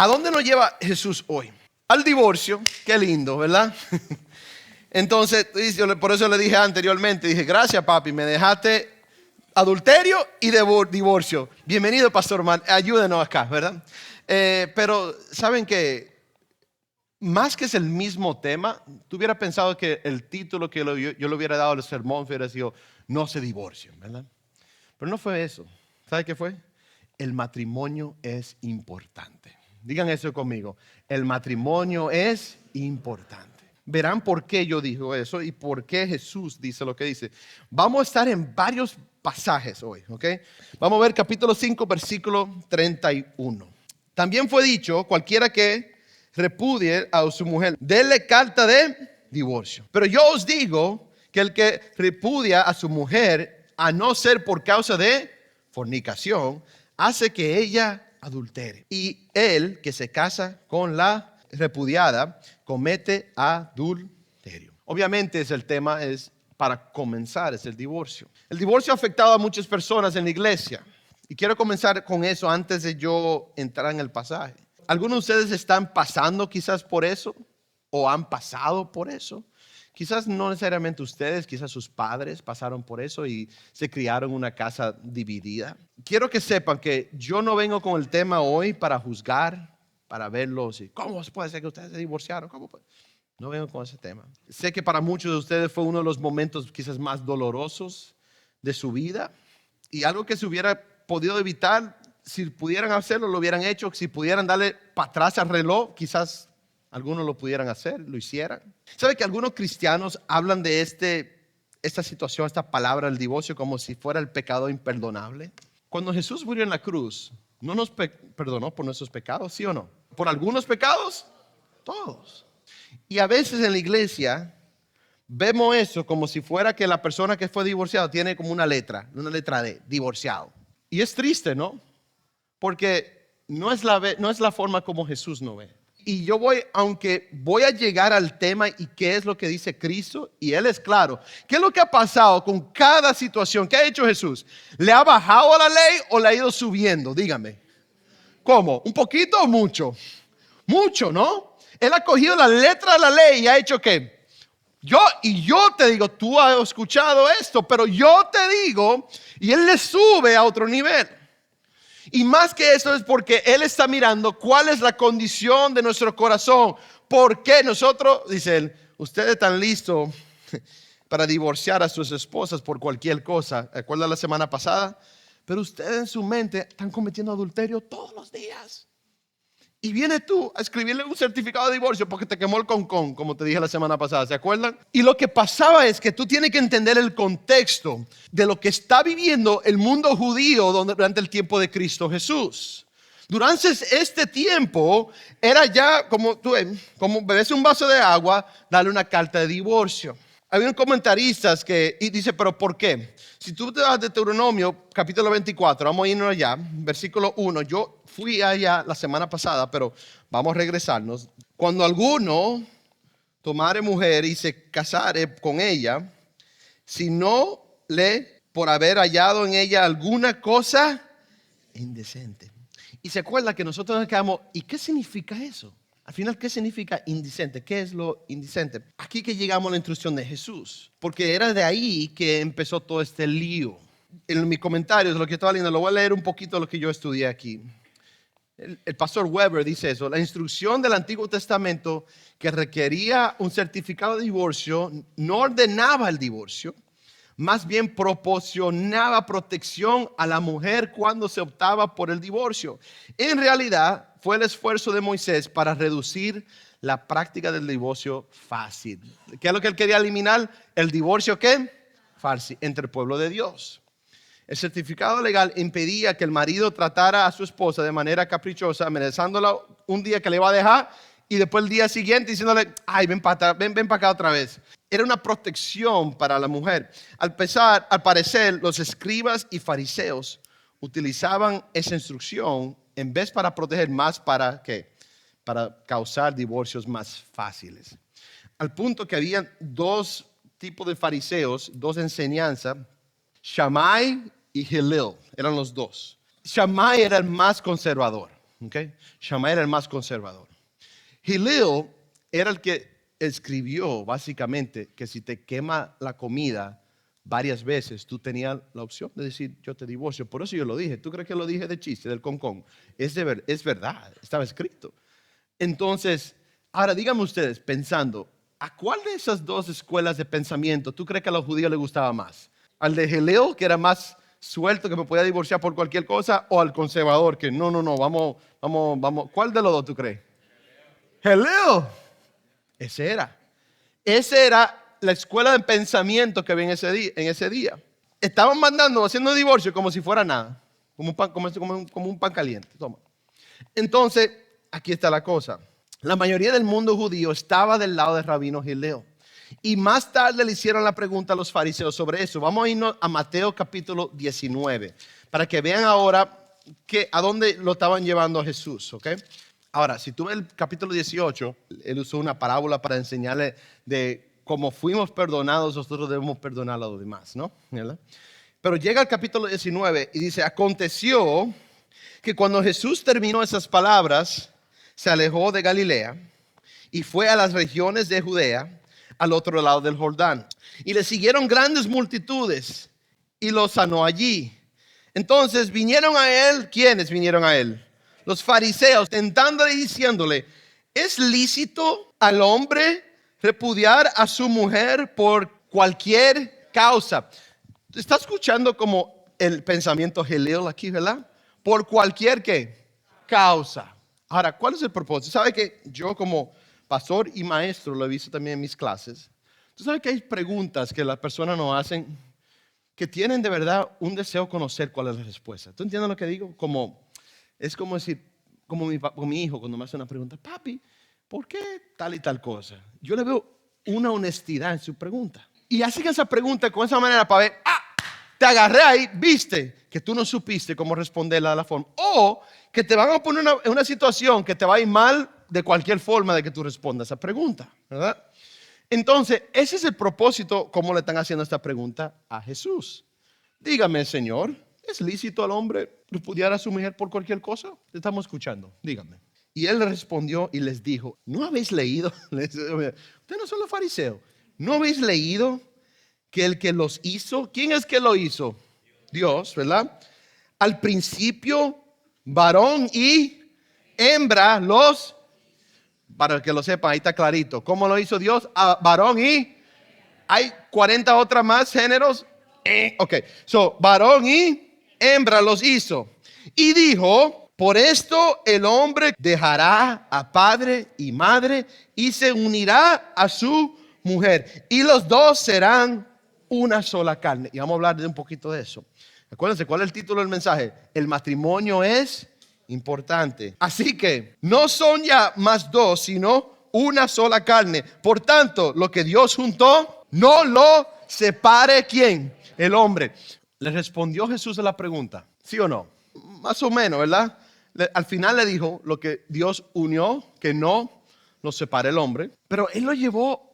¿A dónde nos lleva Jesús hoy? Al divorcio. Qué lindo, ¿verdad? Entonces, por eso le dije anteriormente, dije, gracias papi, me dejaste adulterio y divorcio. Bienvenido, Pastor Man, ayúdenos acá, ¿verdad? Pero, ¿saben qué? Más que es el mismo tema, tú hubieras pensado que el título que yo le hubiera dado al sermón hubiera sido, no se divorcien, ¿verdad? Pero no fue eso. ¿Sabe qué fue? El matrimonio es importante. Digan eso conmigo. El matrimonio es importante. Verán por qué yo digo eso y por qué Jesús dice lo que dice. Vamos a estar en varios pasajes hoy, ¿ok? Vamos a ver capítulo 5, versículo 31. También fue dicho, cualquiera que repudie a su mujer, déle carta de divorcio. Pero yo os digo que el que repudia a su mujer, a no ser por causa de fornicación, hace que ella adultere. Y él que se casa con la repudiada comete adulterio. Obviamente el tema es, para comenzar, es el divorcio. El divorcio ha afectado a muchas personas en la iglesia. Y quiero comenzar con eso antes de yo entrar en el pasaje. ¿Algunos de ustedes están pasando quizás por eso? ¿O han pasado por eso? Quizás no necesariamente ustedes, quizás sus padres pasaron por eso y se criaron en una casa dividida. Quiero que sepan que yo no vengo con el tema hoy para juzgar, para verlos y ¿cómo puede ser que ustedes se divorciaron? ¿Cómo puede? No vengo con ese tema. Sé que para muchos de ustedes fue uno de los momentos quizás más dolorosos de su vida y algo que se hubiera podido evitar. Si pudieran hacerlo, lo hubieran hecho. Si pudieran darle para atrás al reloj, quizás algunos lo pudieran hacer, lo hicieran. ¿Sabe que algunos cristianos hablan de esta situación, esta palabra, el divorcio, como si fuera el pecado imperdonable? Cuando Jesús murió en la cruz, ¿no nos perdonó por nuestros pecados, sí o no? ¿Por algunos pecados? Todos. Y a veces en la iglesia vemos eso como si fuera que la persona que fue divorciada tiene como una letra D, divorciado. Y es triste, ¿no? Porque no es la forma como Jesús nos ve. Y yo aunque voy a llegar al tema y qué es lo que dice Cristo, y Él es claro. ¿Qué es lo que ha pasado con cada situación? ¿Qué ha hecho Jesús? ¿Le ha bajado a la ley o le ha ido subiendo? Dígame. ¿Cómo? ¿Un poquito o mucho? Mucho, ¿no? Él ha cogido la letra de la ley y ha hecho ¿qué? Yo te digo, tú has escuchado esto, pero yo te digo, y Él le sube a otro nivel. Y más que eso es porque Él está mirando cuál es la condición de nuestro corazón. ¿Por qué nosotros, dice Él, ustedes están listos para divorciar a sus esposas por cualquier cosa? ¿Recuerda la semana pasada? Pero ustedes en su mente están cometiendo adulterio todos los días. Y vienes tú a escribirle un certificado de divorcio porque te quemó el concón, como te dije la semana pasada, ¿se acuerdan? Y lo que pasaba es que tú tienes que entender el contexto de lo que está viviendo el mundo judío durante el tiempo de Cristo Jesús. Durante este tiempo era ya como bebes un vaso de agua, darle una carta de divorcio. Hay un comentarista y dice, ¿pero por qué? Si tú te vas de Deuteronomio, capítulo 24, vamos a irnos allá, versículo 1. Yo fui allá la semana pasada, pero vamos a regresarnos. Cuando alguno tomare mujer y se casare con ella, si no por haber hallado en ella alguna cosa indecente. Y se acuerda que nosotros nos quedamos, ¿y qué significa eso? Al final, ¿qué significa indecente? ¿Qué es lo indecente? Aquí que llegamos a la instrucción de Jesús, porque era de ahí que empezó todo este lío. En mis comentarios, lo que estaba leyendo, lo voy a leer un poquito de lo que yo estudié aquí. El pastor Weber dice eso: la instrucción del Antiguo Testamento que requería un certificado de divorcio no ordenaba el divorcio, más bien proporcionaba protección a la mujer cuando se optaba por el divorcio. En realidad, fue el esfuerzo de Moisés para reducir la práctica del divorcio fácil. ¿Qué es lo que él quería eliminar? El divorcio, ¿qué? Fácil, entre el pueblo de Dios. El certificado legal impedía que el marido tratara a su esposa de manera caprichosa, amenazándola un día que le va a dejar y después el día siguiente diciéndole, ay, ven para acá otra vez. Era una protección para la mujer. Al parecer, los escribas y fariseos utilizaban esa instrucción en vez para proteger, más para ¿qué? Para causar divorcios más fáciles. Al punto que había dos tipos de fariseos, dos enseñanzas, Shammai y Hillel, eran los dos. Shammai era el más conservador. Okay. Shammai era el más conservador. Hillel era el que escribió básicamente que si te quema la comida varias veces, tú tenías la opción de decir yo te divorcio. Por eso yo lo dije. ¿Tú crees que lo dije de chiste, del concón? Es verdad, estaba escrito. Entonces, ahora díganme ustedes, pensando, ¿a cuál de esas dos escuelas de pensamiento tú crees que a los judíos les gustaba más? ¿Al de Hillel, que era más suelto, que me podía divorciar por cualquier cosa, o al conservador, que no, vamos? ¿Cuál de los dos tú crees? Hillel. Esa era la escuela de pensamiento que había en ese día. Estaban haciendo divorcio como si fuera nada, como un pan caliente. Toma. Entonces, aquí está la cosa. La mayoría del mundo judío estaba del lado de Rabino Hillel. Y más tarde le hicieron la pregunta a los fariseos sobre eso. Vamos a irnos a Mateo capítulo 19 para que vean ahora a dónde lo estaban llevando a Jesús. ¿Okay? Ahora, si tú ves el capítulo 18, él usó una parábola para enseñarle de cómo fuimos perdonados, nosotros debemos perdonar a los demás, ¿no? ¿Verdad? Pero llega al capítulo 19 y dice, aconteció que cuando Jesús terminó esas palabras, se alejó de Galilea y fue a las regiones de Judea, al otro lado del Jordán. Y le siguieron grandes multitudes y lo sanó allí. Entonces vinieron a él, ¿quiénes vinieron a él? Los fariseos, tentándole y diciéndole, ¿es lícito al hombre repudiar a su mujer por cualquier causa? ¿Está escuchando como el pensamiento Hillel aquí, verdad? Por cualquier ¿qué? Causa. Ahora, ¿cuál es el propósito? ¿Sabe que yo como pastor y maestro lo he visto también en mis clases? Tú sabes que hay preguntas que las personas nos hacen que tienen de verdad un deseo de conocer cuál es la respuesta. ¿Tú entiendes lo que digo? Es como decir, como mi hijo cuando me hace una pregunta, papi, ¿por qué tal y tal cosa? Yo le veo una honestidad en su pregunta. Y hacen esa pregunta con esa manera para ver, te agarré ahí, viste que tú no supiste cómo responderla de la forma. O que te van a poner en una situación que te va a ir mal de cualquier forma de que tú respondas esa pregunta, ¿verdad? Entonces, ese es el propósito, cómo le están haciendo esta pregunta a Jesús. Dígame, Señor, ¿es lícito al hombre repudiar a su mujer por cualquier cosa? Te estamos escuchando, dígame. Y él respondió y les dijo, ¿no habéis leído? Ustedes no son los fariseos. ¿No habéis leído que el que los hizo, ¿quién es que lo hizo? Dios, ¿verdad? Al principio, varón y hembra para que lo sepan, ahí está clarito. ¿Cómo lo hizo Dios? A varón y hay 40 otras más géneros. Ok, varón y hembra los hizo. Y dijo, por esto el hombre dejará a padre y madre y se unirá a su mujer. Y los dos serán una sola carne. Y vamos a hablar de un poquito de eso. Acuérdense, ¿cuál es el título del mensaje? El matrimonio es importante. Así que no son ya más dos, sino una sola carne. Por tanto, lo que Dios juntó, no lo separe ¿quién? El hombre. Le respondió Jesús a la pregunta, ¿sí o no? Más o menos, ¿verdad? Al final le dijo lo que Dios unió, que no lo separe el hombre. Pero él lo llevó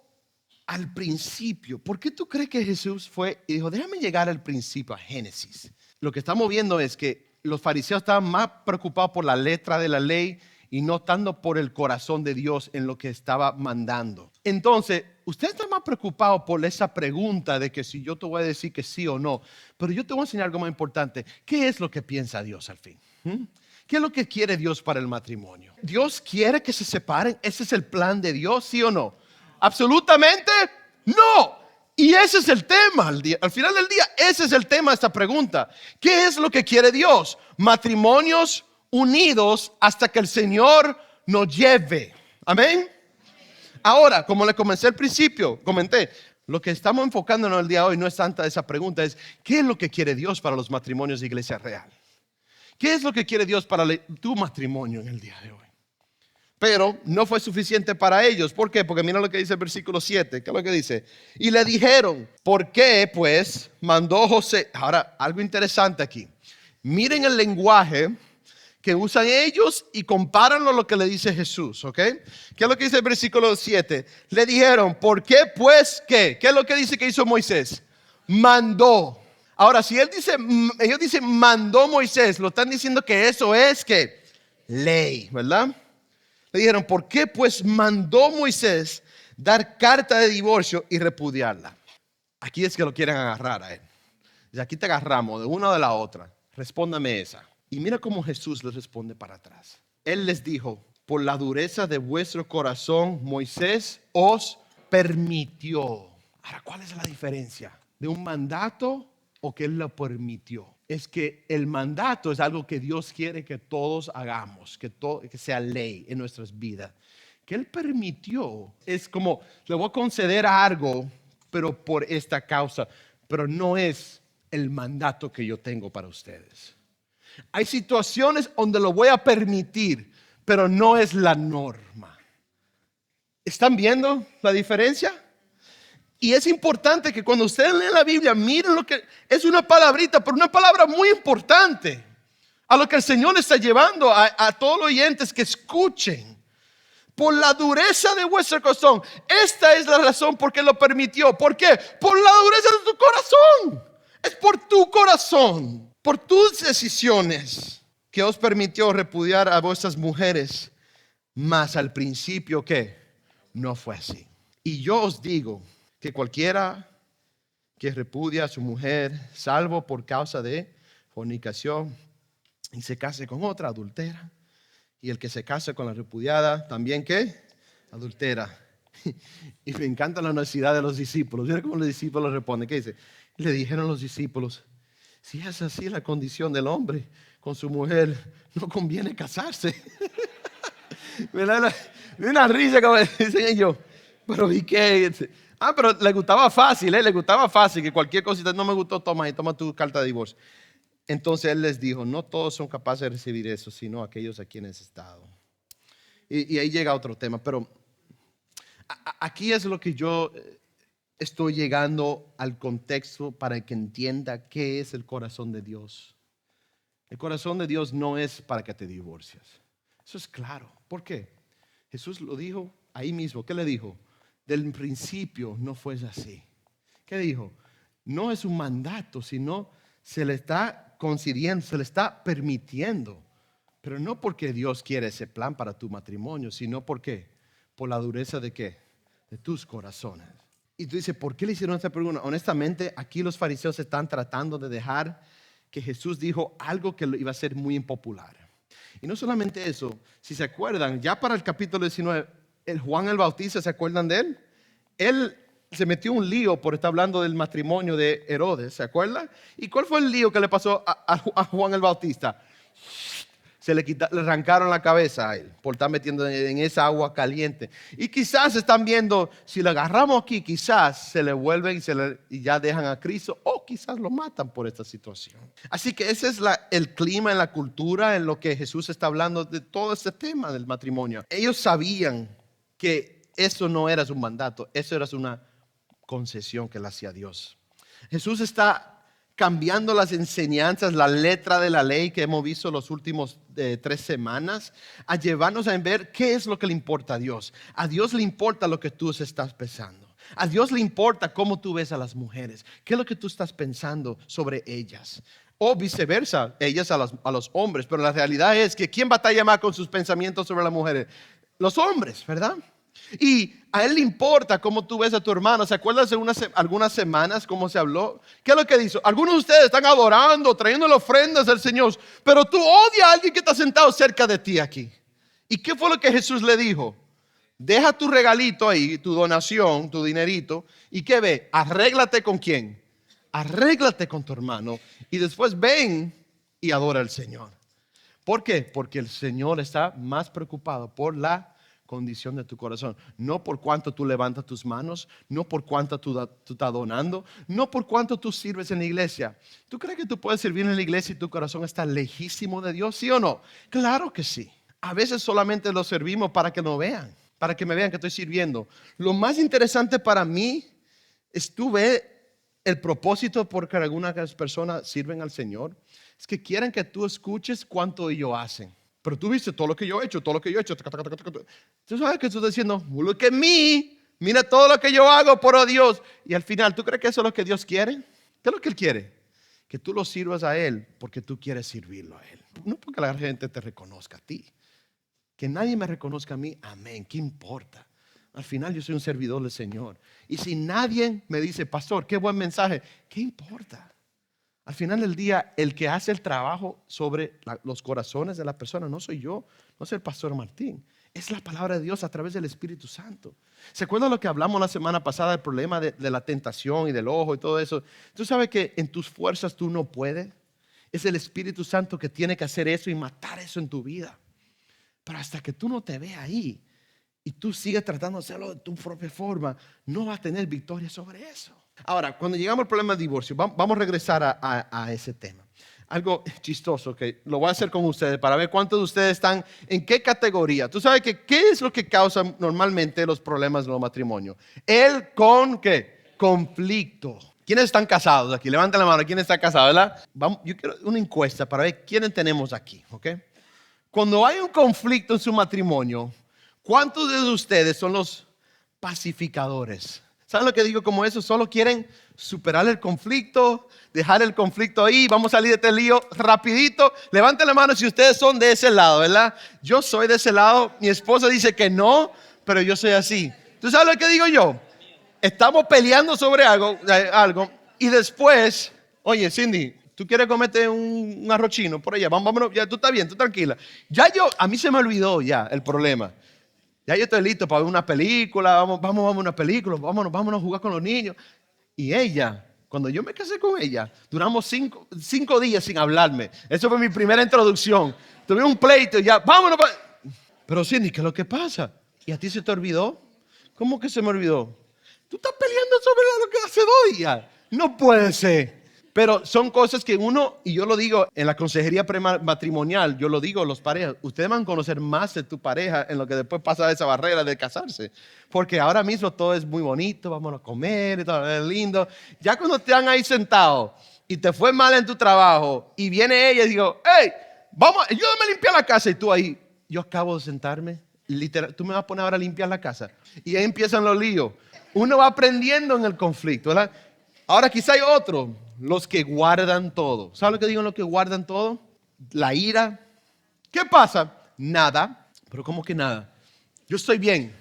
al principio. ¿Por qué tú crees que Jesús fue y dijo, déjame llegar al principio, a Génesis? Lo que estamos viendo es que los fariseos estaban más preocupados por la letra de la ley y no tanto por el corazón de Dios en lo que estaba mandando. Entonces, usted está más preocupado por esa pregunta de que si yo te voy a decir que sí o no, pero yo te voy a enseñar algo más importante. ¿Qué es lo que piensa Dios al fin? ¿Qué es lo que quiere Dios para el matrimonio? ¿Dios quiere que se separen? ¿Ese es el plan de Dios, sí o no? Absolutamente no. Y ese es el tema al final del día. Ese es el tema de esta pregunta. ¿Qué es lo que quiere Dios? Matrimonios unidos hasta que el Señor nos lleve. Amén. Ahora, como le comenté al principio, lo que estamos enfocándonos el día de hoy no es tanta esa pregunta, es ¿qué es lo que quiere Dios para los matrimonios de Iglesia Real? ¿Qué es lo que quiere Dios para tu matrimonio en el día de hoy? Pero no fue suficiente para ellos. ¿Por qué? Porque mira lo que dice el versículo 7. ¿Qué es lo que dice? Y le dijeron, ¿por qué pues mandó José? Ahora, algo interesante aquí. Miren el lenguaje que usan ellos y compáranlo a lo que le dice Jesús, ¿ok? ¿Qué es lo que dice el versículo 7? Le dijeron, ¿por qué pues qué? ¿Qué es lo que dice que hizo Moisés? Mandó. Ahora, si ellos dicen mandó Moisés, lo están diciendo que eso es que ley, ¿verdad? Le dijeron, ¿por qué pues mandó Moisés dar carta de divorcio y repudiarla? Aquí es que lo quieren agarrar a él. Dice, aquí te agarramos de una o de la otra. Respóndame esa. Y mira cómo Jesús les responde para atrás. Él les dijo, por la dureza de vuestro corazón, Moisés os permitió. Ahora, ¿cuál es la diferencia de un mandato o que Él lo permitió? Es que el mandato es algo que Dios quiere que todos hagamos, que sea ley en nuestras vidas. Que Él permitió es como, le voy a conceder algo, pero por esta causa, pero no es el mandato que yo tengo para ustedes. Hay situaciones donde lo voy a permitir, pero no es la norma. ¿Están viendo la diferencia? Y es importante que cuando ustedes leen la Biblia, miren lo que es una palabrita, pero una palabra muy importante a lo que el Señor está llevando a todos los oyentes que escuchen. Por la dureza de vuestro corazón. Esta es la razón por qué lo permitió. ¿Por qué? Por la dureza de tu corazón. Es por tu corazón, por tus decisiones que os permitió repudiar a vuestras mujeres. Mas al principio, ¿qué? No fue así. Y yo os digo que cualquiera que repudia a su mujer, salvo por causa de fornicación, y se case con otra, adultera. Y el que se casa con la repudiada, ¿también qué? Adultera. Y me encanta la honestidad de los discípulos. Mira cómo los discípulos responden. ¿Qué dice? Le dijeron los discípulos, si es así la condición del hombre con su mujer, no conviene casarse. Me da una risa como dicen ellos. Pero ¿y qué? Pero le gustaba fácil, le gustaba fácil. Que cualquier cosita no me gustó, toma tu carta de divorcio. Entonces Él les dijo, no todos son capaces de recibir eso, sino aquellos a quienes he estado. Y ahí llega otro tema, pero aquí es lo que yo estoy llegando al contexto para que entienda qué es el corazón de Dios. El corazón de Dios no es para que te divorcies. Eso es claro. ¿Por qué? Jesús lo dijo ahí mismo. ¿Qué le dijo? Del principio no fue así. ¿Qué dijo? No es un mandato, sino se le está concediendo, se le está permitiendo. Pero no porque Dios quiere ese plan para tu matrimonio, sino porque por la dureza de ¿qué? De tus corazones. Y tú dices, ¿por qué le hicieron esta pregunta? Honestamente, aquí los fariseos están tratando de dejar que Jesús dijo algo que iba a ser muy impopular. Y no solamente eso, si se acuerdan, ya para el capítulo 19, el Juan el Bautista, ¿se acuerdan de él? Él se metió un lío por estar hablando del matrimonio de Herodes, ¿se acuerdan? ¿Y cuál fue el lío que le pasó a Juan el Bautista? Le arrancaron la cabeza a él por estar metiendo en esa agua caliente. Y quizás están viendo, si lo agarramos aquí, quizás se le vuelven y ya dejan a Cristo, o quizás lo matan por esta situación. Así que ese es el clima en la cultura, en lo que Jesús está hablando de todo este tema del matrimonio. Ellos sabían que eso no era su mandato, eso era una concesión que le hacía Dios. Jesús está cambiando las enseñanzas, la letra de la ley que hemos visto los últimos 3 semanas, a llevarnos a ver qué es lo que le importa a Dios. A Dios le importa lo que tú estás pensando. A Dios le importa cómo tú ves a las mujeres. ¿Qué es lo que tú estás pensando sobre ellas? O viceversa, ellas a los hombres. Pero la realidad es que ¿quién batalla más con sus pensamientos sobre las mujeres? Los hombres, ¿verdad? Y a Él le importa cómo tú ves a tu hermano. ¿Se acuerdan de algunas semanas cómo se habló? ¿Qué es lo que dice? Algunos de ustedes están adorando, trayendo ofrendas al Señor, pero tú odias a alguien que está sentado cerca de ti aquí. ¿Y qué fue lo que Jesús le dijo? Deja tu regalito ahí, tu donación, tu dinerito, y ¿qué ve? Arréglate con quién. Arréglate con tu hermano y después ven y adora al Señor. ¿Por qué? Porque el Señor está más preocupado por la condición de tu corazón, no por cuánto tú levantas tus manos, no por cuánto tú estás donando, no por cuánto tú sirves en la iglesia. ¿Tú crees que tú puedes servir en la iglesia y tu corazón está lejísimo de Dios? ¿Sí o no? Claro que sí. A veces solamente lo servimos para que nos vean, para que me vean que estoy sirviendo. Lo más interesante para mí es tú ver el propósito por que algunas personas sirven al Señor, es que quieren que tú escuches cuánto ellos hacen. Pero tú viste todo lo que yo he hecho, todo lo que yo he hecho. Tú sabes que tú estás diciendo, look at me, mira todo lo que yo hago por Dios. Y al final, ¿tú crees que eso es lo que Dios quiere? ¿Qué es lo que Él quiere? que tú lo sirvas a Él porque tú quieres servirlo a Él. No porque la gente te reconozca a ti. Que nadie me reconozca a mí, amén, ¿qué importa? Al final yo soy un servidor del Señor. Y si nadie me dice, pastor, qué buen mensaje, ¿qué importa? Al final del día, el que hace el trabajo sobre los corazones de la persona no soy yo, no es el pastor Martín. Es la palabra de Dios a través del Espíritu Santo. ¿Se acuerdan lo que hablamos la semana pasada del problema de la tentación y del ojo y todo eso? Tú sabes que en tus fuerzas tú no puedes. Es el Espíritu Santo que tiene que hacer eso y matar eso en tu vida. Pero hasta que tú no te veas ahí y tú sigues tratando de hacerlo de tu propia forma, no vas a tener victoria sobre eso. Ahora, cuando llegamos al problema del divorcio, vamos a regresar a ese tema. Algo chistoso que lo voy a hacer con ustedes para ver cuántos de ustedes están en qué categoría. Tú sabes que qué es lo que causa normalmente los problemas de los matrimonios. El con qué conflicto. ¿Quiénes están casados aquí? Levanten la mano. ¿Quién está casado? ¿Verdad? Yo quiero una encuesta para ver quiénes tenemos aquí, ¿ok? Cuando hay un conflicto en su matrimonio, ¿cuántos de ustedes son los pacificadores? ¿Saben lo que digo como eso? Solo quieren superar el conflicto, dejar el conflicto ahí, vamos a salir de este lío rapidito. Levanten la mano si ustedes son de ese lado, ¿verdad? Yo soy de ese lado, mi esposa dice que no, pero yo soy así. ¿Tú sabes lo que digo yo? Estamos peleando sobre algo y después, oye Cindy, ¿tú quieres comerte un arroz chino por allá? Vámonos, ya tú estás bien, tú tranquila. A mí se me olvidó ya el problema. Ya yo estoy listo para ver una película, vamos a una película, vámonos a jugar con los niños. Y ella, cuando yo me casé con ella, duramos 5 días sin hablarme. Eso fue mi primera introducción. Tuve un pleito y ya, vámonos. Pero Cindy, ¿qué es lo que pasa? ¿Y a ti se te olvidó? ¿Cómo que se me olvidó? Tú estás peleando sobre lo que hace 2 días. No puede ser. Pero son cosas que uno, y yo lo digo en la consejería prematrimonial, yo lo digo a los parejas, ustedes van a conocer más de tu pareja en lo que después pasa esa barrera de casarse. Porque ahora mismo todo es muy bonito, vamos a comer, y todo es lindo. Ya cuando te han ahí sentado y te fue mal en tu trabajo y viene ella y digo, hey, ayúdame a limpiar la casa. Y tú ahí, yo acabo de sentarme, literal, tú me vas a poner ahora a limpiar la casa. Y ahí empiezan los líos. Uno va aprendiendo en el conflicto, ¿verdad? Ahora quizá hay otro, los que guardan todo. ¿Saben lo que digo en los que guardan todo? La ira. ¿Qué pasa? Nada. Pero ¿cómo que nada? Yo estoy bien.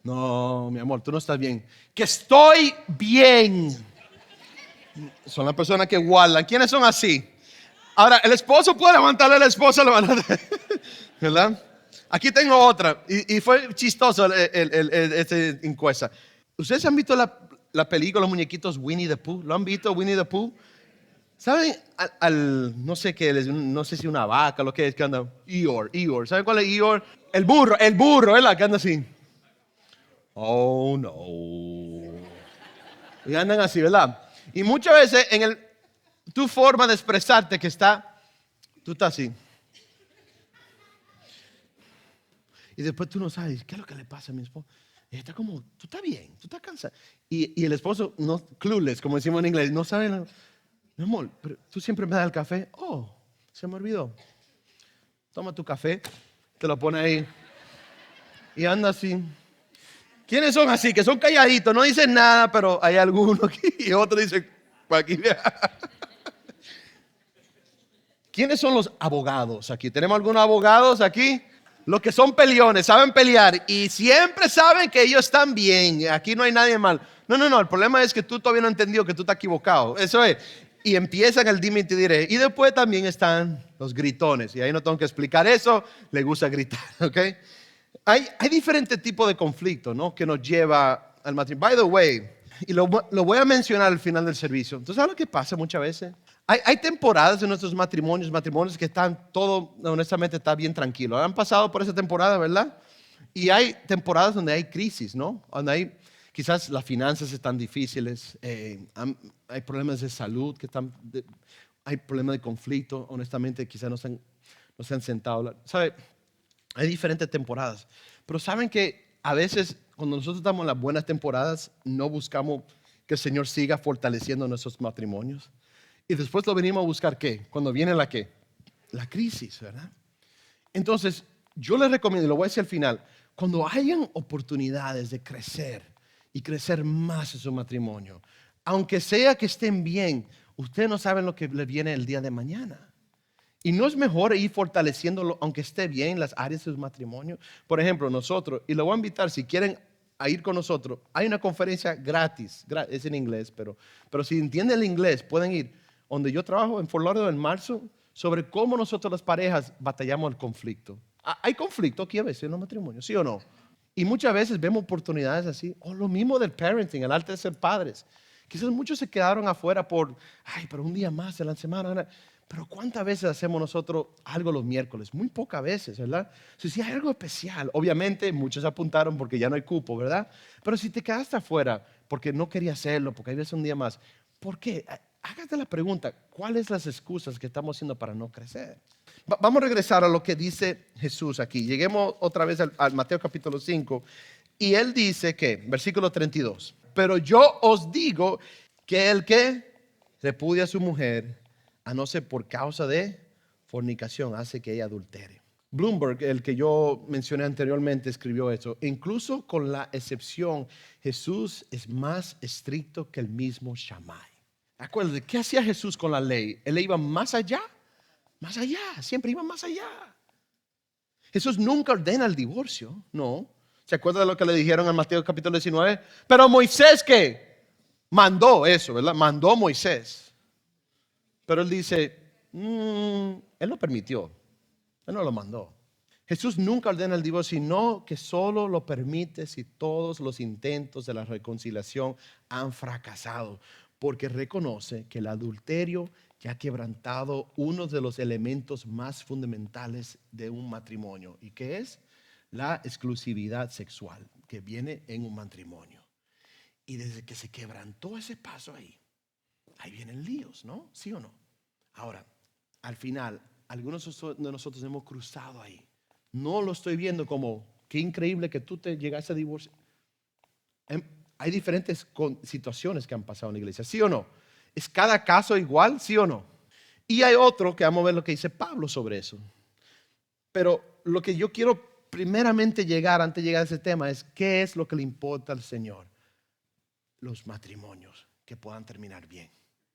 No, mi amor, tú no estás bien. Que estoy bien. Son las personas que guardan. ¿Quiénes son así? Ahora, el esposo puede levantarle a la esposa, ¿verdad? Aquí tengo otra. Y fue chistoso esta encuesta. ¿Ustedes han visto la película, los muñequitos Winnie the Pooh? ¿Lo han visto, Winnie the Pooh? ¿Saben? No sé qué es, no sé si una vaca, lo que es que anda. Eeyore. ¿Saben cuál es Eeyore? El burro, ¿verdad? Que anda así. Oh, no. Y andan así, ¿verdad? Y muchas veces tu forma de expresarte tú estás así. Y después tú no sabes, ¿qué es lo que le pasa a mi esposo? Está como, tú estás bien, tú estás cansado. Y el esposo, no, clueless, como decimos en inglés, no sabe, mi amor, pero tú siempre me das el café. Oh, se me olvidó. Toma tu café, te lo pone ahí y anda así. ¿Quiénes son así? Que son calladitos, no dicen nada, pero hay algunos aquí y otros dicen, por aquí. ¿Quiénes son los abogados aquí? ¿Tenemos algunos abogados aquí? Los que son peleones, saben pelear y siempre saben que ellos están bien. Aquí no hay nadie mal. No. El problema es que tú todavía no has entendido que tú estás equivocado. Eso es. Y empiezan el dime y te diré. Y después también están los gritones. Y ahí no tengo que explicar eso. Le gusta gritar, ¿ok? Hay diferentes tipos de conflictos, ¿no? Que nos lleva al matrimonio. By the way, y lo voy a mencionar al final del servicio. Entonces, ¿sabes lo que pasa muchas veces? Hay temporadas en nuestros matrimonios que están todo, honestamente, está bien tranquilo. Han pasado por esa temporada, ¿verdad? Y hay temporadas donde hay crisis, ¿no? Donde quizás las finanzas están difíciles, hay problemas de salud, hay problemas de conflicto, honestamente, quizás no se han sentado. ¿Sabe? Hay diferentes temporadas. Pero ¿saben que a veces cuando nosotros estamos en las buenas temporadas, no buscamos que el Señor siga fortaleciendo nuestros matrimonios? Y después lo venimos a buscar, ¿qué? Cuando viene la crisis, ¿verdad? Entonces, yo les recomiendo, y lo voy a decir al final, cuando hayan oportunidades de crecer y crecer más en su matrimonio, aunque sea que estén bien, Usted no sabe lo que le viene el día de mañana. Y no es mejor ir fortaleciéndolo, aunque esté bien, las áreas de su matrimonio. Por ejemplo, nosotros, y lo voy a invitar, si quieren a ir con nosotros, hay una conferencia gratis, es en inglés, pero si entienden el inglés, pueden ir. Donde yo trabajo en Fort Lauderdale en marzo, sobre cómo nosotros las parejas batallamos el conflicto. Hay conflicto aquí a veces en los matrimonios, ¿sí o no? Y muchas veces vemos oportunidades así, o lo mismo del parenting, el arte de ser padres. Quizás muchos se quedaron afuera pero un día más en la semana. Pero ¿cuántas veces hacemos nosotros algo los miércoles? Muy pocas veces, ¿verdad? Si hay algo especial, obviamente muchos apuntaron porque ya no hay cupo, ¿verdad? Pero si te quedaste afuera porque no quería hacerlo, porque hay veces un día más, ¿por qué? Hágate la pregunta, ¿cuáles son las excusas que estamos haciendo para no crecer? Vamos a regresar a lo que dice Jesús aquí. Lleguemos otra vez al Mateo capítulo 5 y él dice que, versículo 32, pero yo os digo que el que repudia a su mujer, a no ser por causa de fornicación, hace que ella adultere. Bloomberg, el que yo mencioné anteriormente, escribió eso. Incluso con la excepción, Jesús es más estricto que el mismo Shammai. Acuérdense, ¿qué hacía Jesús con la ley? Él iba más allá, siempre iba más allá. Jesús nunca ordena el divorcio, no. ¿Se acuerda de lo que le dijeron en Mateo capítulo 19? Pero Moisés, ¿qué? Mandó eso, ¿verdad? Mandó Moisés. Pero él dice, él lo permitió, él no lo mandó. Jesús nunca ordena el divorcio, sino que solo lo permite si todos los intentos de la reconciliación han fracasado, porque reconoce que el adulterio ya ha quebrantado uno de los elementos más fundamentales de un matrimonio, y que es la exclusividad sexual que viene en un matrimonio. Y desde que se quebrantó ese paso ahí vienen líos, ¿no? ¿Sí o no? Ahora, al final, algunos de nosotros hemos cruzado ahí. No lo estoy viendo como, qué increíble que tú te llegaste a divorciar. Hay diferentes situaciones que han pasado en la iglesia, ¿sí o no? ¿Es cada caso igual, sí o no? Y hay otro que vamos a ver lo que dice Pablo sobre eso. Pero lo que yo quiero primeramente antes de llegar a ese tema, es qué es lo que le importa al Señor. Los matrimonios que puedan terminar bien.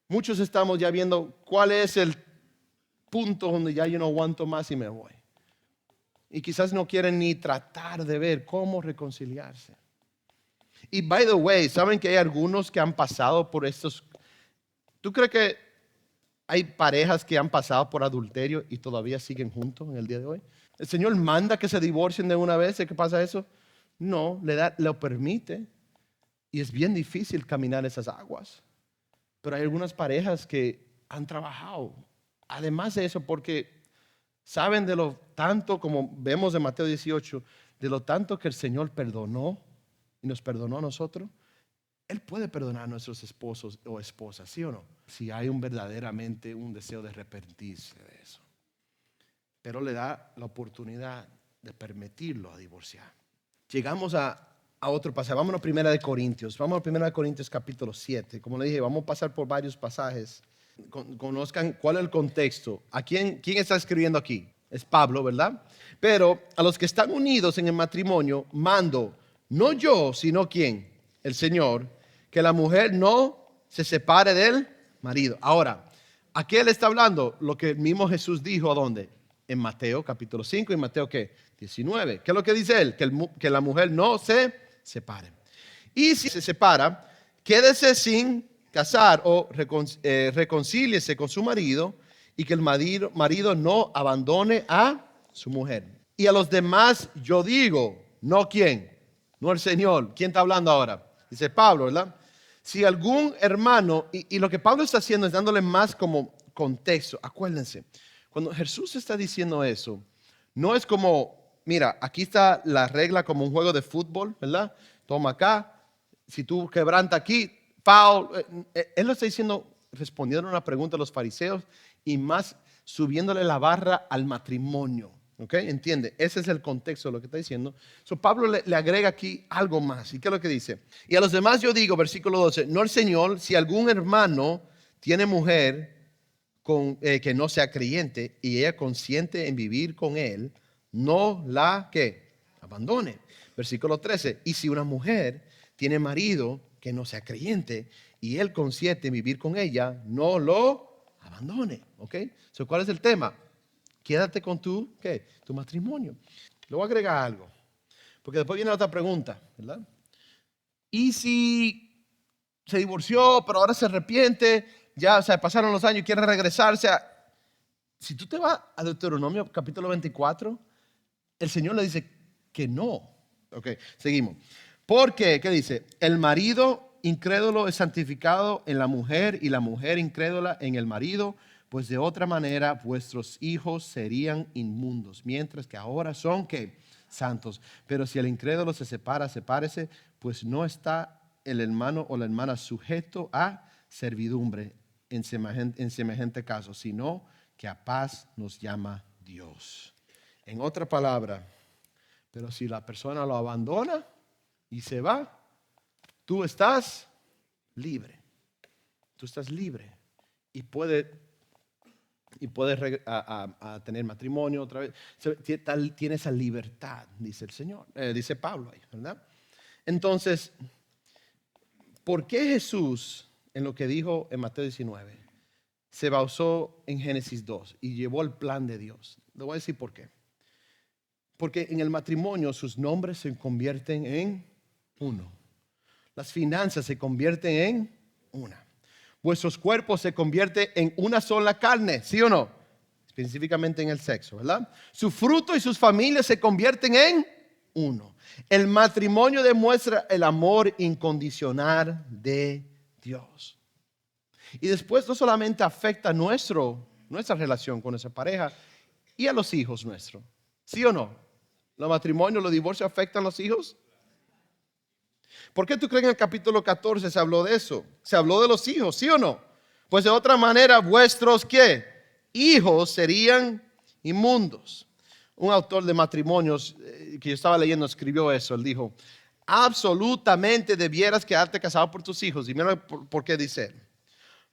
Muchos estamos ya viendo cuál es el punto donde ya yo no aguanto más y me voy. Y quizás no quieren ni tratar de ver cómo reconciliarse. Y by the way, ¿saben que hay algunos que han pasado por estos? ¿Tú crees que hay parejas que han pasado por adulterio y todavía siguen juntos en el día de hoy? ¿El Señor manda que se divorcien de una vez? ¿Qué pasa eso? No, lo permite. Y es bien difícil caminar esas aguas. Pero hay algunas parejas que han trabajado. Además de eso, porque saben de lo tanto, como vemos en Mateo 18, de lo tanto que el Señor perdonó y nos perdonó a nosotros. Él puede perdonar a nuestros esposos o esposas, ¿sí o no? Si hay verdaderamente un deseo de arrepentirse de eso. Pero le da la oportunidad de permitirlo a divorciar. Llegamos a otro pasaje. Vámonos a Primera de Corintios. Vamos a Primera de Corintios capítulo 7. Como le dije, vamos a pasar por varios pasajes. Conozcan cuál es el contexto. ¿Quién está escribiendo aquí? Es Pablo, ¿verdad? Pero a los que están unidos en el matrimonio, mando, no yo, sino ¿quién? El Señor, que la mujer no se separe del marido. Ahora, ¿a qué él está hablando? Lo que el mismo Jesús dijo, ¿a dónde? En Mateo capítulo 5 y Mateo ¿qué? 19. ¿Qué es lo que dice él? Que la mujer no se separe. Y si se separa, quédese sin casar o reconcíliese con su marido, y que el marido no abandone a su mujer. Y a los demás yo digo, no quién, no el Señor. ¿Quién está hablando ahora? Dice Pablo, ¿verdad? Si algún hermano, y lo que Pablo está haciendo es dándole más como contexto. Acuérdense, cuando Jesús está diciendo eso, no es como, mira, aquí está la regla como un juego de fútbol, ¿verdad? Toma acá, si tú quebrantas aquí, foul. Él lo está diciendo, respondiendo a una pregunta de los fariseos y más subiéndole la barra al matrimonio. ¿Ok? ¿Entiende? Ese es el contexto de lo que está diciendo. So, Pablo le agrega aquí algo más. ¿Y qué es lo que dice? Y a los demás yo digo, versículo 12, no el Señor, si algún hermano tiene mujer que no sea creyente y ella consiente en vivir con él, no la que abandone. Versículo 13, y si una mujer tiene marido que no sea creyente y él consiente en vivir con ella, no lo abandone. ¿Ok? So, ¿cuál es el tema? Quédate con tu matrimonio. Le voy a agregar algo, porque después viene otra pregunta, ¿verdad? ¿Y si se divorció, pero ahora se arrepiente? Ya, o sea, pasaron los años y quiere regresarse. Si tú te vas a Deuteronomio capítulo 24, el Señor le dice que no. Ok, seguimos. Porque, ¿qué dice? El marido incrédulo es santificado en la mujer y la mujer incrédula en el marido, pues de otra manera vuestros hijos serían inmundos, mientras que ahora son, ¿qué? Santos. Pero si el incrédulo se separa, sepárese, pues no está el hermano o la hermana sujeto a servidumbre en semejante caso, sino que a paz nos llama Dios. En otra palabra, pero si la persona lo abandona y se va, tú estás libre. Tú estás libre y puedes a tener matrimonio otra vez. Tiene esa libertad, dice el Señor, dice Pablo ahí, ¿verdad? Entonces, ¿por qué Jesús, en lo que dijo en Mateo 19, se basó en Génesis 2 y llevó el plan de Dios? Le voy a decir por qué. Porque en el matrimonio sus nombres se convierten en uno. Las finanzas se convierten en una. Vuestros cuerpos se convierten en una sola carne, ¿sí o no? Específicamente en el sexo, ¿verdad? Su fruto y sus familias se convierten en uno. El matrimonio demuestra el amor incondicional de Dios. Y después no solamente afecta nuestra relación con nuestra pareja y a los hijos nuestros, ¿sí o no? ¿Los matrimonios, los divorcios afectan a los hijos? ¿Por qué tú crees que en el capítulo 14 se habló de eso? Se habló de los hijos, ¿sí o no? Pues de otra manera, vuestros, ¿qué? Hijos serían inmundos. Un autor de matrimonios que yo estaba leyendo escribió eso. Él dijo, absolutamente debieras quedarte casado por tus hijos. Y mira por qué dice él.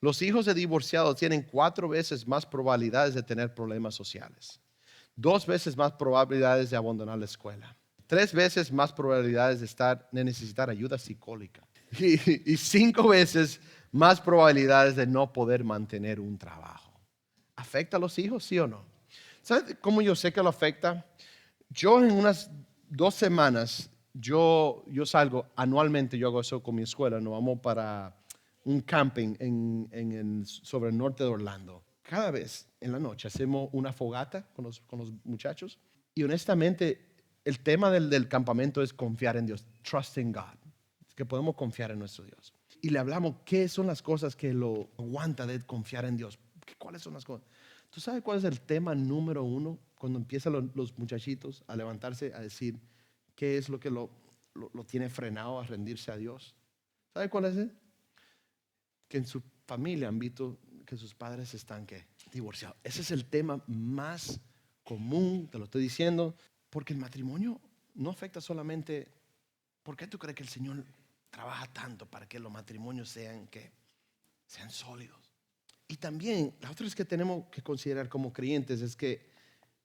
Los hijos de divorciados tienen 4 veces más probabilidades de tener problemas sociales. 2 veces más probabilidades de abandonar la escuela. 3 veces más probabilidades de necesitar ayuda psicológica. Y 5 veces más probabilidades de no poder mantener un trabajo. ¿Afecta a los hijos, sí o no? ¿Sabes cómo yo sé que lo afecta? Yo en unas 2 semanas, yo salgo anualmente, yo hago eso con mi escuela, nos vamos para un camping sobre el norte de Orlando. Cada vez en la noche hacemos una fogata con los muchachos y honestamente el tema del campamento es confiar en Dios, trust in God, es que podemos confiar en nuestro Dios. Y le hablamos qué son las cosas que lo aguanta de confiar en Dios, cuáles son las cosas. ¿Tú sabes cuál es el tema número 1 cuando empiezan los muchachitos a levantarse a decir qué es lo que lo tiene frenado a rendirse a Dios? ¿Sabes cuál es? Que en su familia han visto que sus padres están divorciados. Ese es el tema más común, te lo estoy diciendo, porque el matrimonio no afecta solamente. ¿Por qué tú crees que el Señor trabaja tanto para que los matrimonios sean sólidos? Y también, la otra es que tenemos que considerar como creyentes es que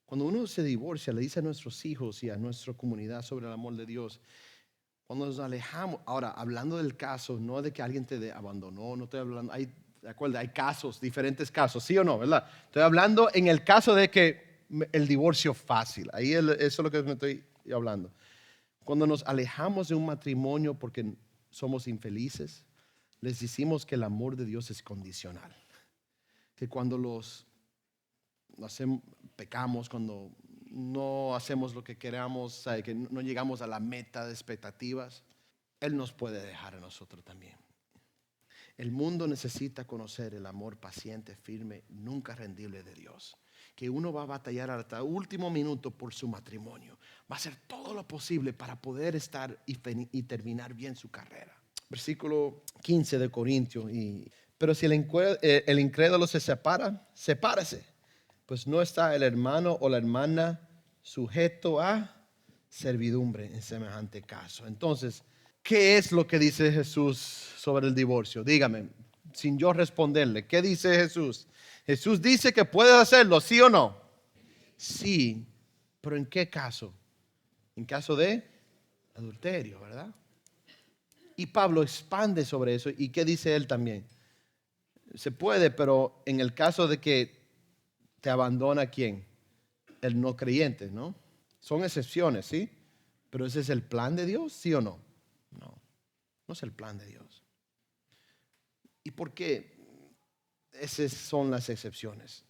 cuando uno se divorcia, le dice a nuestros hijos y a nuestra comunidad sobre el amor de Dios. Cuando nos alejamos, ahora hablando del caso, no de que alguien te abandonó, no estoy hablando, hay casos, diferentes casos, ¿sí o no? ¿Verdad? Estoy hablando en el caso de que el divorcio fácil, ahí eso es lo que me estoy hablando. Cuando nos alejamos de un matrimonio porque somos infelices, les decimos que el amor de Dios es condicional. Que cuando pecamos, cuando no hacemos lo que queramos, que no llegamos a la meta de expectativas, Él nos puede dejar a nosotros también. El mundo necesita conocer el amor paciente, firme, nunca rendible de Dios. Que uno va a batallar hasta el último minuto por su matrimonio. Va a hacer todo lo posible para poder estar y terminar bien su carrera. Versículo 15 de Corintios. Pero si el incrédulo se separa, sepárese. Pues no está el hermano o la hermana sujeto a servidumbre en semejante caso. Entonces, ¿qué es lo que dice Jesús sobre el divorcio? Dígame, sin yo responderle, ¿qué dice Jesús? Jesús dice que puedes hacerlo, ¿sí o no? Sí, pero ¿en qué caso? En caso de adulterio, ¿verdad? Y Pablo expande sobre eso. ¿Y qué dice él también? Se puede, pero en el caso de que te abandona ¿quién? El no creyente, ¿no? Son excepciones, ¿sí? Pero ese es el plan de Dios, ¿sí o no? No, no es el plan de Dios. ¿Y por qué esas son las excepciones?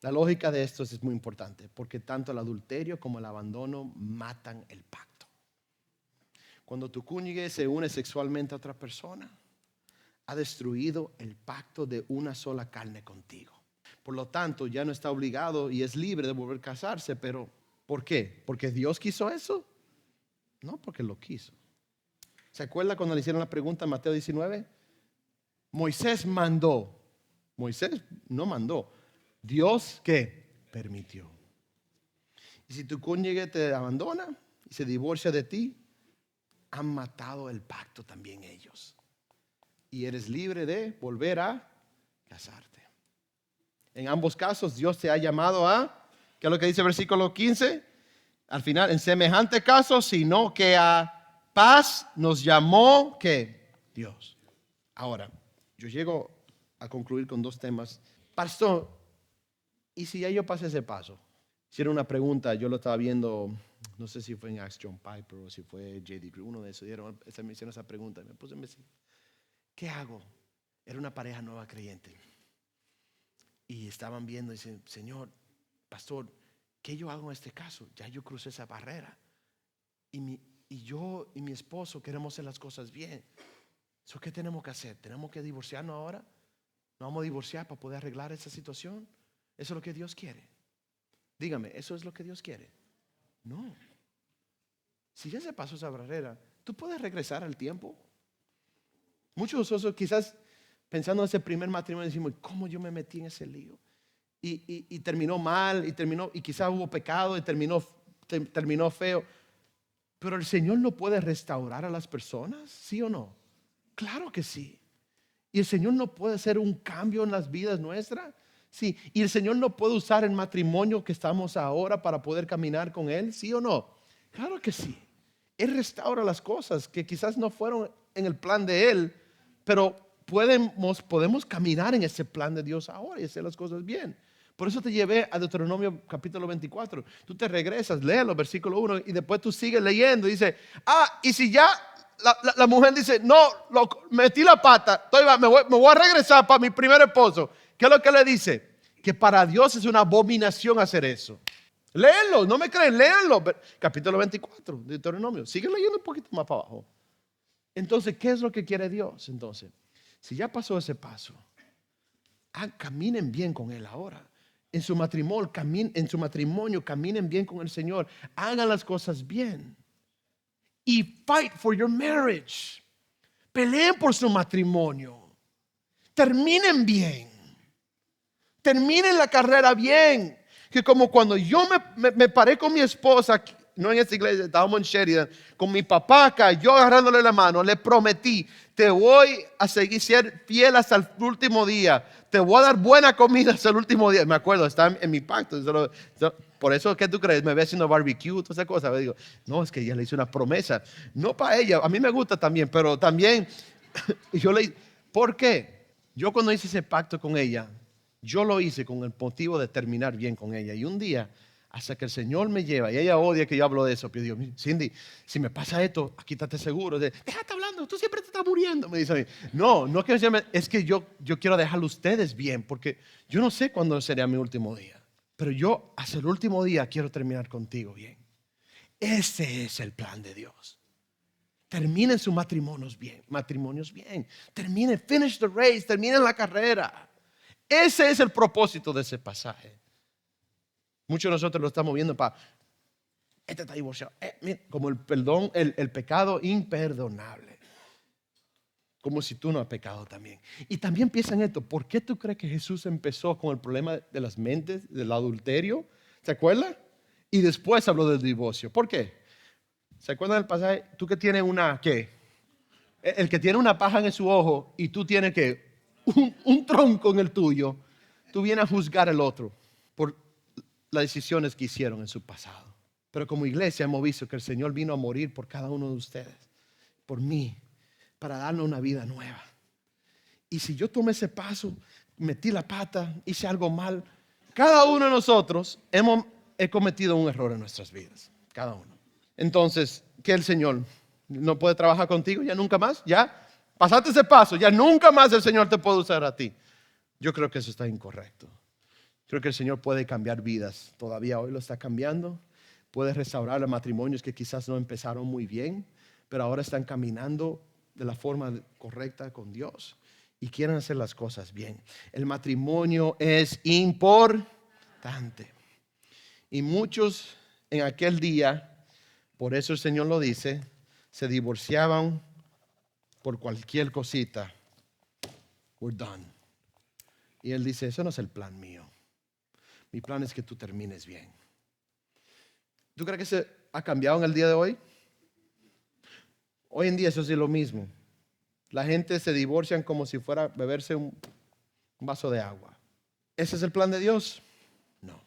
La lógica de esto es muy importante, porque tanto el adulterio como el abandono matan el pacto. Cuando tu cónyuge se une sexualmente a otra persona, ha destruido el pacto de una sola carne contigo. Por lo tanto, ya no está obligado y es libre de volver a casarse, pero ¿por qué? ¿Porque Dios quiso eso? No, porque lo quiso. ¿Se acuerda cuando le hicieron la pregunta en Mateo 19? Moisés mandó. Moisés no mandó. Dios, ¿qué? Permitió. Y si tu cónyuge te abandona y se divorcia de ti, han matado el pacto también ellos. Y eres libre de volver a casarte. En ambos casos, Dios te ha llamado a, ¿qué es lo que dice el versículo 15? Al final, en semejante caso, sino que a paz nos llamó, ¿qué? Dios. Ahora, yo llego a concluir con dos temas. Pastor, ¿y si ya yo pasé ese paso? Hicieron una pregunta, yo lo estaba viendo, no sé si fue en Ask John Piper o si fue J.D. Greear, uno de esos, me hicieron esa pregunta y me puse a decir, ¿qué hago? Era una pareja nueva creyente. Y estaban viendo y dicen, Señor, pastor, ¿qué yo hago en este caso? Ya yo crucé esa barrera. Y yo y mi esposo queremos hacer las cosas bien. ¿Qué tenemos que hacer? ¿Tenemos que divorciarnos ahora? ¿Nos vamos a divorciar para poder arreglar esa situación? ¿Eso es lo que Dios quiere? Dígame, ¿eso es lo que Dios quiere? No. Si ya se pasó esa barrera, ¿tú puedes regresar al tiempo? Muchos de nosotros quizás pensando en ese primer matrimonio decimos, ¿cómo yo me metí en ese lío? Y terminó mal, y quizás hubo pecado y terminó feo. Pero el Señor no puede restaurar a las personas, ¿sí o no? Claro que sí. Y el Señor no puede hacer un cambio en las vidas nuestras. Sí. Y el Señor no puede usar el matrimonio que estamos ahora para poder caminar con Él, ¿sí o no? Claro que sí. Él restaura las cosas que quizás no fueron en el plan de Él, pero podemos caminar en ese plan de Dios ahora y hacer las cosas bien. Por eso te llevé a Deuteronomio capítulo 24. Tú te regresas, léelo, versículo 1, y después tú sigues leyendo y dice, y si ya la mujer dice, no, metí la pata, me voy a regresar para mi primer esposo. ¿Qué es lo que le dice? Que para Dios es una abominación hacer eso. Léelo, no me creen, léanlo. Capítulo 24 de Deuteronomio. Sigue leyendo un poquito más para abajo. Entonces, ¿qué es lo que quiere Dios? Entonces, si ya pasó ese paso, caminen bien con Él ahora. En su matrimonio, caminen bien con el Señor. Hagan las cosas bien. Y fight for your marriage. Peleen por su matrimonio. Terminen bien. Terminen la carrera bien. Que como cuando yo me paré con mi esposa, no en esta iglesia, estábamos en Sheridan, con mi papá acá, yo agarrándole la mano, le prometí, te voy a seguir ser fiel hasta el último día. Te voy a dar buena comida hasta el último día. Me acuerdo, está en mi pacto. Por eso, ¿qué tú crees? Me ve haciendo barbecue, toda esa cosa. Me digo, no, es que ella le hizo una promesa. No para ella, a mí me gusta también, pero también, ¿por qué? Yo cuando hice ese pacto con ella, yo lo hice con el motivo de terminar bien con ella. Y un día, hasta que el Señor me lleva, y ella odia que yo hablo de eso, pero yo digo, Cindy, si me pasa esto, aquí estate seguro. Déjate hablando, tú siempre te estás muriendo. Me dice a mí, no es que yo quiero dejarlo ustedes bien, porque yo no sé cuándo sería mi último día. Pero yo, hasta el último día, quiero terminar contigo bien. Ese es el plan de Dios. Terminen sus matrimonios bien. Terminen, finish the race, terminen la carrera. Ese es el propósito de ese pasaje. Muchos de nosotros lo estamos viendo para, este está divorciado. Como el perdón, el pecado imperdonable. Como si tú no has pecado también. Y también piensa en esto. ¿Por qué tú crees que Jesús empezó con el problema de las mentes, del adulterio? ¿Se acuerdan? Y después habló del divorcio. ¿Por qué? ¿Se acuerdan del pasaje? Tú que tienes ¿qué? El que tiene una paja en su ojo y tú tienes un tronco en el tuyo, tú vienes a juzgar al otro por las decisiones que hicieron en su pasado. Pero como iglesia hemos visto que el Señor vino a morir por cada uno de ustedes, por mí, para darnos una vida nueva. Y si yo tomé ese paso, metí la pata, hice algo mal, cada uno de nosotros hemos cometido un error en nuestras vidas. Cada uno. Entonces, ¿qué el Señor no puede trabajar contigo ya nunca más? ¿Ya? Pasaste ese paso, ya nunca más el Señor te puede usar a ti. Yo creo que eso está incorrecto. Creo que el Señor puede cambiar vidas. Todavía hoy lo está cambiando. Puede restaurar los matrimonios que quizás no empezaron muy bien, pero ahora están caminando de la forma correcta con Dios y quieren hacer las cosas bien. El matrimonio es importante. Y muchos en aquel día, por eso el Señor lo dice, se divorciaban por cualquier cosita. We're done. Y Él dice, eso no es el plan mío. Mi plan es que tú termines bien. ¿Tú crees que se ha cambiado en el día de hoy? Hoy en día eso sí es lo mismo. La gente se divorcian como si fuera a beberse un vaso de agua. ¿Ese es el plan de Dios? No.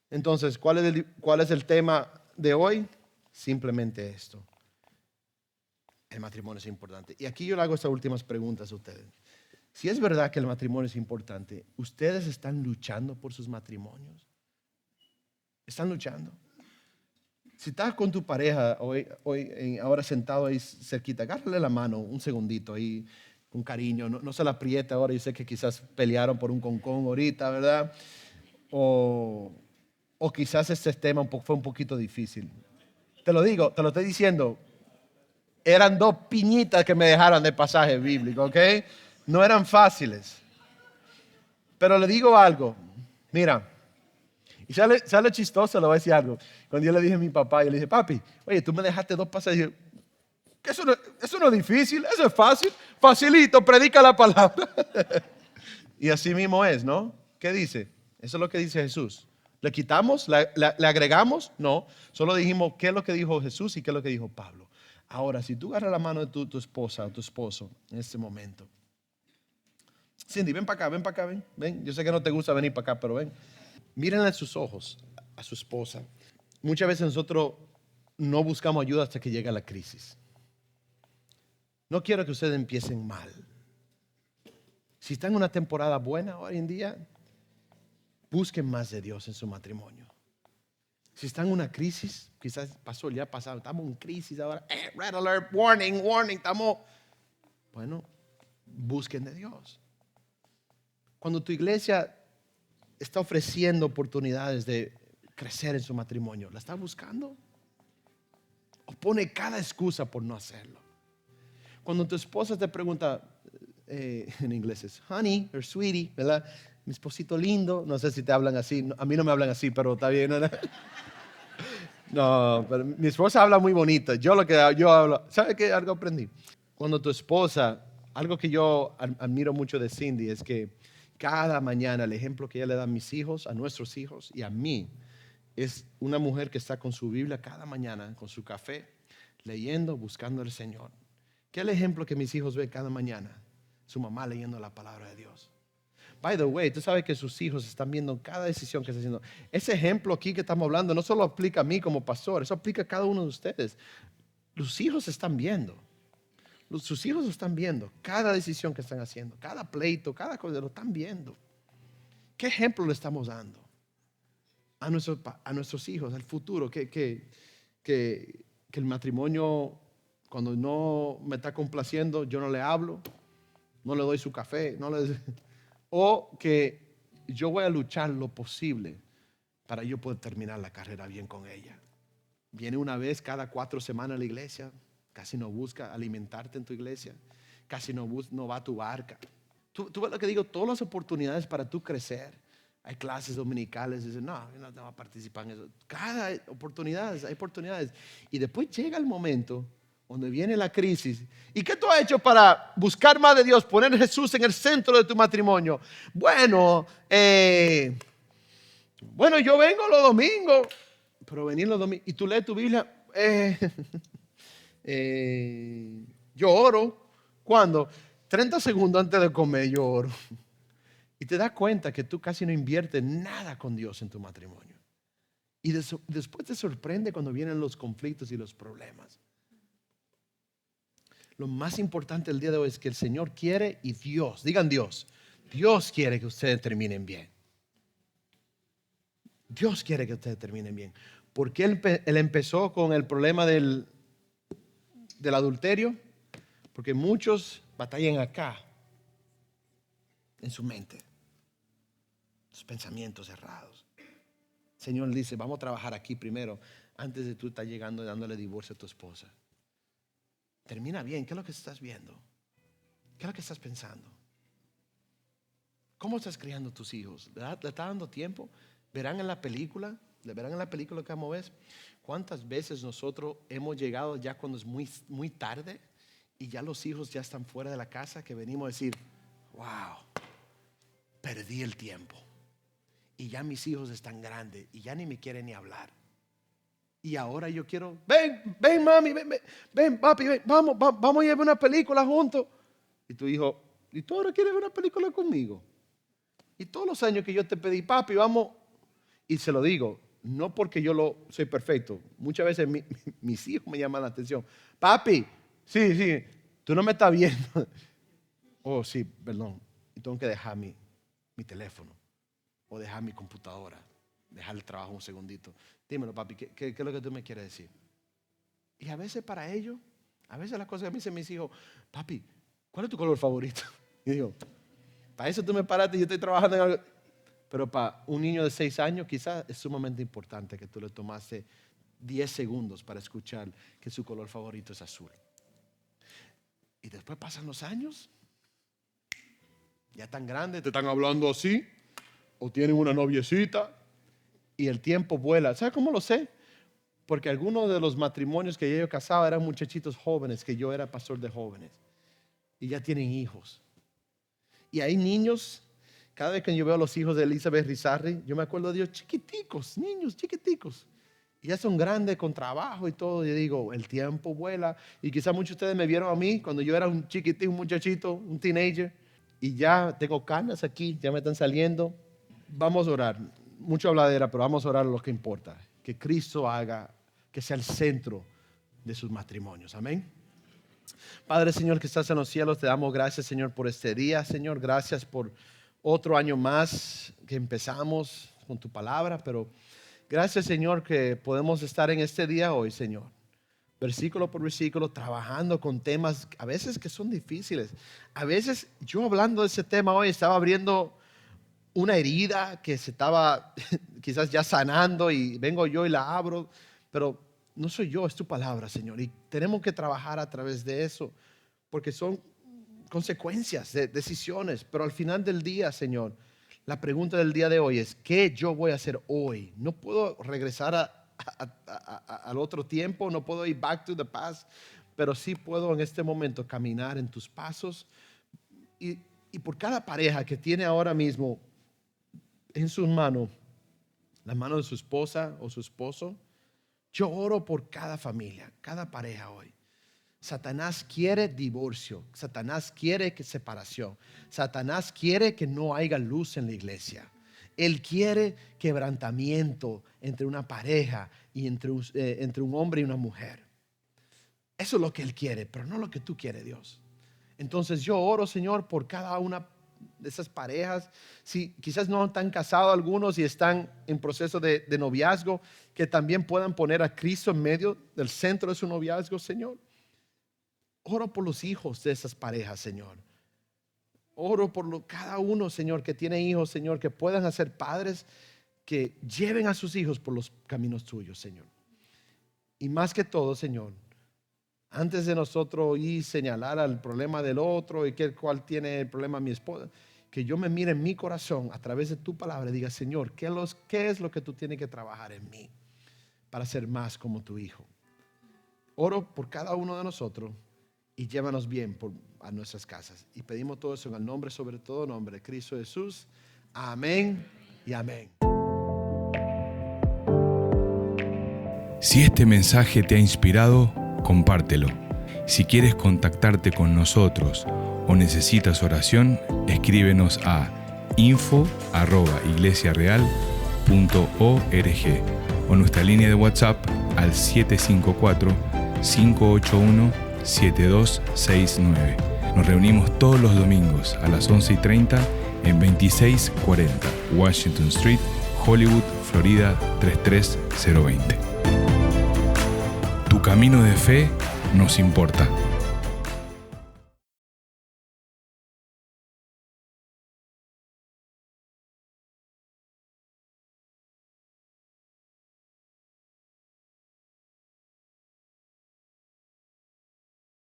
Entonces, ¿cuál es el tema de hoy? Simplemente esto. El matrimonio es importante. Y aquí yo le hago estas últimas preguntas a ustedes. Si es verdad que el matrimonio es importante, ¿ustedes están luchando por sus matrimonios? ¿Están luchando? Si estás con tu pareja ahora sentado ahí cerquita, agárrale la mano un segundito ahí con cariño. No se la aprieta ahora. Yo sé que quizás pelearon por un concón ahorita, ¿verdad? O quizás este tema fue un poquito difícil. Te lo estoy diciendo. Eran dos piñitas que me dejaron de pasaje bíblico, ¿ok? No eran fáciles. Pero le digo algo. Mira, y sale chistoso, le voy a decir algo. Cuando yo le dije a mi papá, yo le dije, papi, oye, tú me dejaste dos pasajes. Eso no es difícil, eso es fácil. Facilito, predica la palabra. Y así mismo es, ¿no? ¿Qué dice? Eso es lo que dice Jesús. ¿Le quitamos? ¿Le agregamos? No. Solo dijimos qué es lo que dijo Jesús y qué es lo que dijo Pablo. Ahora, si tú agarras la mano de tu esposa o tu esposo en este momento. Cindy, ven para acá, ven. Yo sé que no te gusta venir para acá, pero ven. Mírenle a sus ojos a su esposa. Muchas veces nosotros no buscamos ayuda hasta que llega la crisis. No quiero que ustedes empiecen mal. Si están en una temporada buena hoy en día, busquen más de Dios en su matrimonio. Si están en una crisis, quizás ya pasado, estamos en crisis ahora, red alert, warning, estamos, bueno, busquen de Dios. Cuando tu iglesia está ofreciendo oportunidades de crecer en su matrimonio, ¿la está buscando? ¿O pone cada excusa por no hacerlo? Cuando tu esposa te pregunta, en inglés es honey or sweetie, ¿verdad? Mi esposito lindo, no sé si te hablan así, a mí no me hablan así, pero está bien, ¿no? No, pero mi esposa habla muy bonito. Yo hablo, ¿sabe qué? Algo aprendí. Cuando tu esposa, algo que yo admiro mucho de Cindy es que cada mañana el ejemplo que ella le da a mis hijos, a nuestros hijos y a mí, es una mujer que está con su Biblia cada mañana, con su café, leyendo, buscando al Señor. ¿Qué es el ejemplo que mis hijos ven cada mañana? Su mamá leyendo la palabra de Dios. By the way, tú sabes que sus hijos están viendo cada decisión que está haciendo. Ese ejemplo aquí que estamos hablando no solo aplica a mí como pastor, eso aplica a cada uno de ustedes. Los hijos están viendo. Sus hijos lo están viendo. Cada decisión que están haciendo, cada pleito, cada cosa, lo están viendo. ¿Qué ejemplo le estamos dando a nuestros hijos, al futuro? Que el matrimonio, cuando no me está complaciendo, yo no le hablo, no le doy su café, o que yo voy a luchar lo posible para yo poder terminar la carrera bien con ella. Viene una vez cada 4 semanas a la iglesia, casi no busca alimentarte en tu iglesia, casi no va a tu barca. Tú ves lo que digo, todas las oportunidades para tú crecer. Hay clases dominicales, dicen, no, yo no voy a participar en eso. Hay oportunidades. Y después llega el momento donde viene la crisis. ¿Y qué tú has hecho para buscar más de Dios? Poner a Jesús en el centro de tu matrimonio. Bueno, yo vengo los domingos. Pero venir los domingos y tú lees tu Biblia. Yo oro. ¿Cuándo? 30 segundos antes de comer yo oro. Y te das cuenta que tú casi no inviertes nada con Dios en tu matrimonio. Y después te sorprende cuando vienen los conflictos y los problemas. Lo más importante el día de hoy es que el Señor quiere y Dios, digan Dios, Dios quiere que ustedes terminen bien. Dios quiere que ustedes terminen bien. ¿Por qué él empezó con el problema del adulterio? Porque muchos batallan acá, en su mente, sus pensamientos errados. El Señor dice, vamos a trabajar aquí primero, antes de tú estar llegando y dándole divorcio a tu esposa. Termina bien. ¿Qué es lo que estás viendo? ¿Qué es lo que estás pensando? ¿Cómo estás criando a tus hijos? ¿Le estás dando tiempo? Verán en la película que vamos a ver, cuántas veces nosotros hemos llegado ya cuando es muy, muy tarde y ya los hijos ya están fuera de la casa, que venimos a decir, wow, perdí el tiempo y ya mis hijos están grandes y ya ni me quieren ni hablar. Y ahora yo quiero, ven mami, ven papi, ven, vamos a ir a ver una película juntos. Y tu hijo, ¿y tú ahora quieres ver una película conmigo? Y todos los años que yo te pedí, papi, vamos. Y se lo digo, no porque yo soy perfecto. Muchas veces mis hijos me llaman la atención. Papi, sí, tú no me estás viendo. Oh, sí, perdón. Y tengo que dejar mi teléfono o dejar mi computadora. Dejar el trabajo un segundito. Dímelo, papi, ¿qué es lo que tú me quieres decir? Y a veces para ellos, a veces las cosas que me dicen mis hijos, papi, ¿cuál es tu color favorito? Y digo, para eso tú me paraste y yo estoy trabajando en algo. Pero para un niño de 6 años quizás es sumamente importante que tú le tomaste 10 segundos para escuchar que su color favorito es azul. Y después pasan los años, ya tan grandes, te están hablando así, o tienen una noviecita, y el tiempo vuela. ¿Sabes cómo lo sé? Porque algunos de los matrimonios que yo casaba eran muchachitos jóvenes, que yo era pastor de jóvenes, y ya tienen hijos. Y hay niños. Cada vez que yo veo a los hijos de Elizabeth Rizarri, yo me acuerdo de ellos chiquiticos, niños chiquiticos. Y ya son grandes con trabajo y todo. Y digo, el tiempo vuela. Y quizás muchos de ustedes me vieron a mí cuando yo era un chiquitín, un muchachito, un teenager. Y ya tengo canas aquí, ya me están saliendo. Vamos a orar. Mucho habladera, pero vamos a orar lo que importa. Que Cristo haga, que sea el centro de sus matrimonios. Amén. Padre, Señor, que estás en los cielos, te damos gracias, Señor, por este día. Señor, gracias por otro año más que empezamos con tu palabra, pero gracias, Señor, que podemos estar en este día hoy, Señor, versículo por versículo, trabajando con temas a veces que son difíciles. A veces yo hablando de ese tema hoy estaba abriendo una herida que se estaba quizás ya sanando y vengo yo y la abro, pero no soy yo, es tu palabra, Señor, y tenemos que trabajar a través de eso, porque son consecuencias de decisiones, pero al final del día, Señor, la pregunta del día de hoy es, ¿qué yo voy a hacer hoy? No puedo regresar al otro tiempo, no puedo ir back to the past, pero sí puedo en este momento caminar en tus pasos y por cada pareja que tiene ahora mismo en sus manos, la mano de su esposa o su esposo, yo oro por cada familia, cada pareja hoy. Satanás quiere divorcio, Satanás quiere separación, Satanás quiere que no haya luz en la iglesia. Él quiere quebrantamiento entre una pareja y entre un hombre y una mujer. Eso es lo que Él quiere, pero no lo que tú quieres, Dios. Entonces yo oro, Señor, por cada una de esas parejas. Si quizás no están casados algunos y están en proceso de noviazgo, que también puedan poner a Cristo en medio del centro de su noviazgo, Señor. Oro por los hijos de esas parejas, Señor. Oro por cada uno, Señor, que tiene hijos, Señor, que puedan ser padres que lleven a sus hijos por los caminos tuyos, Señor. Y más que todo, Señor, antes de nosotros ir señalar al problema del otro y cuál tiene el problema mi esposa, que yo me mire en mi corazón a través de tu palabra y diga, Señor, ¿qué es lo que tú tienes que trabajar en mí para ser más como tu hijo? Oro por cada uno de nosotros y llévanos bien a nuestras casas. Y pedimos todo eso en el nombre, sobre todo nombre de Cristo Jesús. Amén y amén. Si este mensaje te ha inspirado, compártelo. Si quieres contactarte con nosotros o necesitas oración, escríbenos a info@iglesiareal.org o nuestra línea de WhatsApp al 754-581-3003. 7269. Nos reunimos todos los domingos a las 11:30 en 2640 Washington Street, Hollywood, Florida 33020. Tu camino de fe nos importa.